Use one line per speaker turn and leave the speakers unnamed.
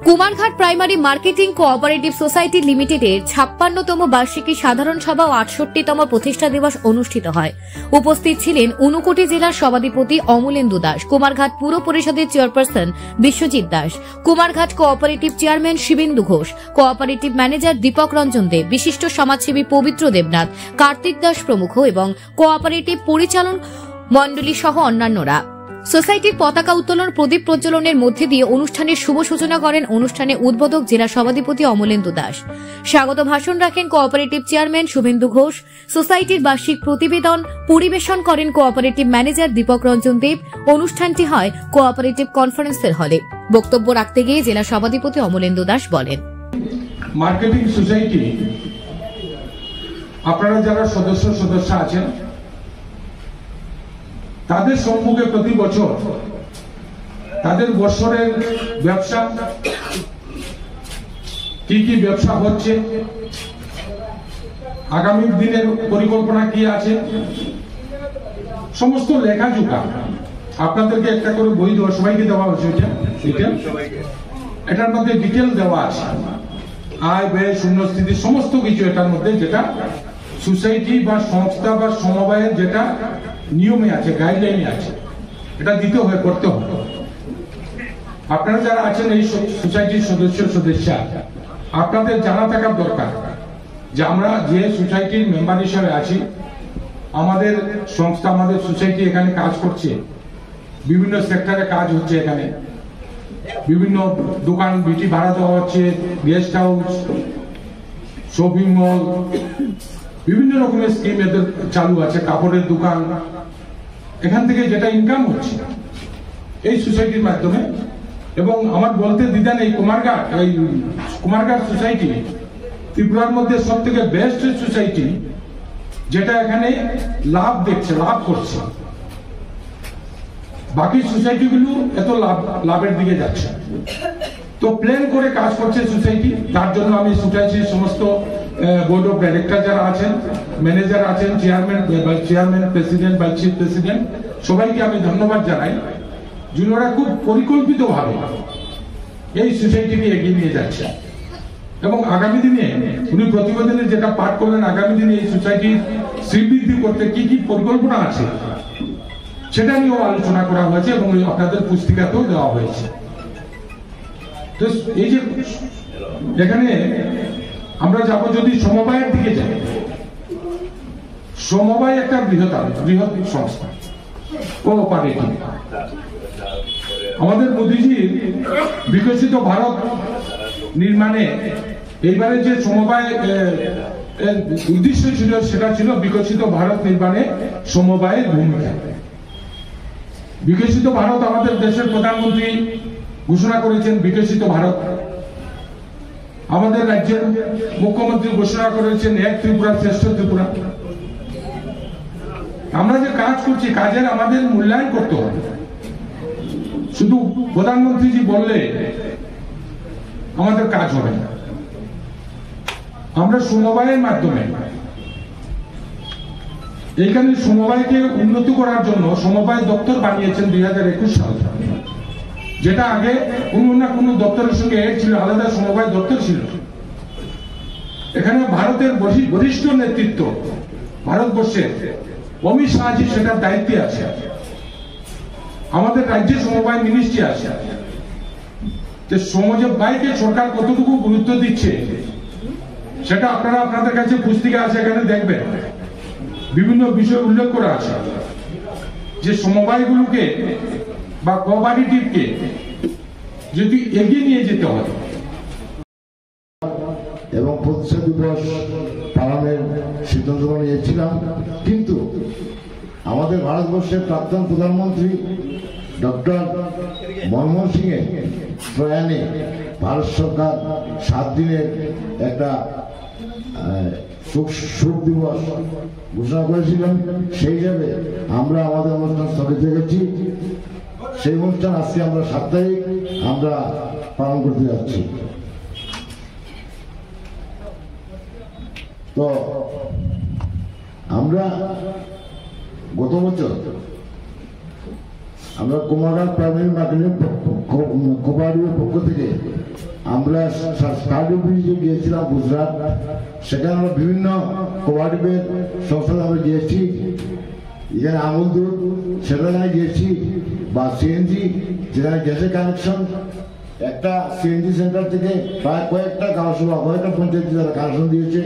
Kumarghat primary marketing cooperative society লিমিটেডের 56তম বার্ষিকী সাধারণ সভা ও 68তম প্রতিষ্ঠা দিবস অনুষ্ঠিত হয়। উপস্থিত ছিলেন ঊনকোটি জেলার সভাধিপতি অমলেন্দু দাস, কুমারঘাট পুর পরিষদের chairperson Biswajit Das, Kumarghat cooperative chairman Shibendu Ghosh, cooperative manager Dipak Ranjan Deb, বিশিষ্ট সমাজসেবী পবিত্র দেবনাথ, কার্তিক দাস প্রমুখ এবং কোঅপারেটিভ পরিচালন মণ্ডলী সহ অন্যান্যরা। সোসাইটির পতাকা উত্তোলন, প্রদীপ প্রজ্বলনের মধ্যে দিয়ে অনুষ্ঠানের শুভ সূচনা করেন অনুষ্ঠানে উদ্বোধক জেলা সভাধিপতি অমলেন্দু দাস। স্বাগত ভাষণ রাখেন কোঅপারেটিভ চেয়ারম্যান শুভেন্দু ঘোষ। সোসাইটির বার্ষিক প্রতিবেদন পরিবেশন করেন কোঅপারেটিভ ম্যানেজার দীপক রঞ্জন দেব। অনুষ্ঠানটি হয় কোঅপারেটিভ কনফারেন্সের হলে। বক্তব্য রাখতে গিয়ে জেলা সভাধিপতি অমলেন্দু দাস বলেন,
মার্কেটিং সোসাইটি আপনারা যারা সদস্য আছেন তাদের সম্মুখে প্রতি বছর তাদের বছরের ব্যবসা কি ব্যবসা হচ্ছে, আগামী দিনের পরিকল্পনা কি আছে, সমস্ত লেখাজোখা আপনাদেরকে একটা করে বই দেওয়া, সবাইকে দেওয়া হচ্ছে। এটার মধ্যে ডিটেল দেওয়া আছে, আয় ব্যয় শূন্যস্থিতি সমস্ত কিছু এটার মধ্যে, যেটা সোসাইটি বা সংস্থা বা সমবায়ের যেটা নিয়মে আছে, গাইডলাইনে আছে, এটা দিতে হবে, করতে হবে। আপনারা যারা আছেন এই সোসাইটির সদস্য আপনাদের জানা থাকার দরকার যে আমরা যে সোসাইটির মেম্বার হিসেবে আছি, আমাদের সংস্থা, আমাদের সোসাইটি এখানে কাজ করছে, বিভিন্ন সেক্টরে কাজ হচ্ছে, এখানে বিভিন্ন দোকান বিটি ভাড়া দেওয়া হচ্ছে, গেস্ট হাউস, শপিং মল, বিভিন্ন রকমের স্কিম এদের চালু আছে, কাপড়ের দোকান, এখান থেকে যেটা ইনকাম হচ্ছে এই সোসাইটির মাধ্যমে। এবং আমার বলতে দিদান, এই কুমারঘাট সোসাইটি ত্রিপুরার মধ্যে সব থেকে বেস্ট সোসাইটি, যেটা এখানে লাভ দেখছে, লাভ করছে। বাকি সোসাইটিগুলো এত লাভের দিকে যাচ্ছে, তো প্ল্যান করে কাজ করছে সোসাইটি। তার জন্য আমি সোসাইটির সমস্ত বোর্ড অফ ডাইরেক্টর যারা আছেন, ম্যানেজার আছেন, chairman, president, vice chief president, সবাইকে আমি ধন্যবাদ জানাই, যিনারা খুব পরিকল্পিতভাবে এই সোসাইটিকে এগিয়ে নিয়ে যাচ্ছে। এবং আগামী দিনে উনি প্রতিবেদনে যেটা পাঠ করলেন, আগামী দিনে এই সোসাইটির শ্রীবৃদ্ধি করতে কি কি পরিকল্পনা আছে সেটা নিয়েও আলোচনা করা হয়েছে এবং আপনাদের পুস্তিকাতেও দেওয়া হয়েছে। তো এই যে এখানে আমরা যাবো, যদি সমবায়ের দিকে যাই, সমবায় একটা বৃহৎ সংস্থা, কোঅপারেটিভ। আমাদের মোদীজির বিকশিত ভারত নির্মাণে এইবারে যে সমবায় উদ্দেশ্য ছিল, সেটা ছিল বিকশিত ভারত নির্মাণে সমবায়ের ভূমিকা। বিকশিত ভারত আমাদের দেশের প্রধানমন্ত্রী ঘোষণা করেছেন, বিকশিত ভারত। আমাদের রাজ্যের মুখ্যমন্ত্রী ঘোষণা করেছেন এক ত্রিপুরা শ্রেষ্ঠ ত্রিপুরা। আমরা যে কাজ করছি, কাজের আমাদের মূল্যায়ন করতে হবে। শুধু প্রধানমন্ত্রীজি বললে আমাদের কাজ হবে না। আমরা সমবায়ের মাধ্যমে এইখানে সমবায়কে উন্নতি করার জন্য সমবায় দপ্তর বানিয়েছেন 2021 সালে, যেটা আগে কোনো না কোনো দপ্তরের সঙ্গে এড ছিল, আলাদা সমবায় দপ্তর ছিল। এখানে ভারতের বরিষ্ঠ নেতৃত্ব, ভারতবর্ষের অমিত শাহজি সেটার দায়িত্বে আছে। আমাদের রাজ্যে সমবায় মিনিস্ট্রি আছে। যে সমবায়কে সরকার কতটুকু গুরুত্ব দিচ্ছে সেটা আপনারা আপনাদের কাছে পুস্তিকা আছে, এখানে দেখবেন বিভিন্ন বিষয় উল্লেখ করা আছে, যে সমবায়গুলোকে বা কোঅপারেটিভকে যদি এগিয়ে নিয়ে যেতে হবে।
এবং প্রতিষ্ঠা দিবস পালনের সিদ্ধান্ত নিয়েছিলাম, কিন্তু আমাদের ভারতবর্ষের প্রাক্তন প্রধানমন্ত্রী ডক্টর মনমোহন সিং এর প্রয়াণে ভারত সরকার 7 দিনের একটা শোক দিবস ঘোষণা করেছিলেন। সেই হিসাবে আমরা আমাদের অনুষ্ঠান স্থগিত রেখেছি। সেই অনুষ্ঠান আজকে আমরা 7 তারিখ আমরা পালন করতে যাচ্ছি। তো আমরা গত বছর আমরা কুমারঘাট প্রাইমারি মার্কেটের কোপারেটিভের পক্ষ থেকে আমরা স্টাডি ভিজিটে গিয়েছিলাম গুজরাট। সেখানে আমরা বিভিন্ন কোপারেটিভের সংস্থাতে আমরা গিয়েছি। এখানে আমুল দুধ সেখানে গিয়েছি, বা সিএনজি যেখানে গ্যাসের কানেকশন, একটা সিএনজি সেন্টার থেকে প্রায় কয়েকটা গাঁওসভা কয়েকটা পঞ্চায়েত কানেকশন দিয়েছে।